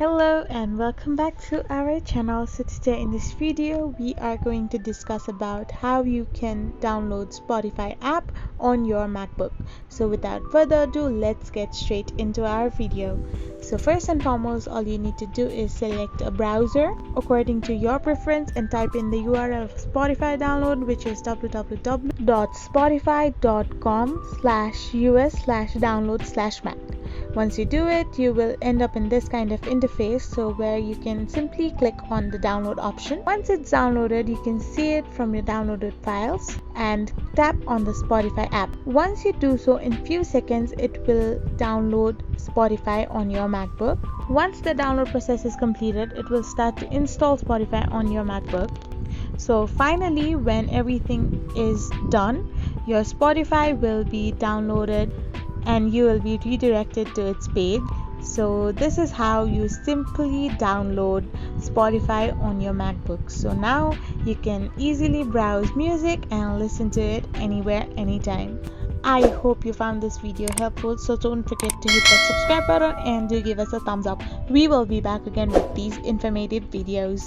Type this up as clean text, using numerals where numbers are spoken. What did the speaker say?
Hello and welcome back to our channel. So today in this video we are going to discuss about how you can download Spotify app on your MacBook. So without further ado, let's get straight into our video. So first and foremost, all you need to do is select a browser according to your preference and type in the URL of Spotify download, which is www.spotify.com/us/download/mac. Once you do it, you will end up in this kind of interface, so where you can simply click on the download option. Once it's downloaded, you can see it from your downloaded files and tap on the Spotify app. Once you do so, in few seconds it will download Spotify on your MacBook. Once the download process is completed, it will start to install Spotify on your MacBook. So finally, when everything is done, your Spotify will be downloaded and you will be redirected to its page. So this is how you simply download Spotify on your MacBook. So now you can easily browse music and listen to it anywhere, anytime. I hope you found this video helpful, so don't forget to hit that subscribe button and do give us a thumbs up. We will be back again with these informative videos.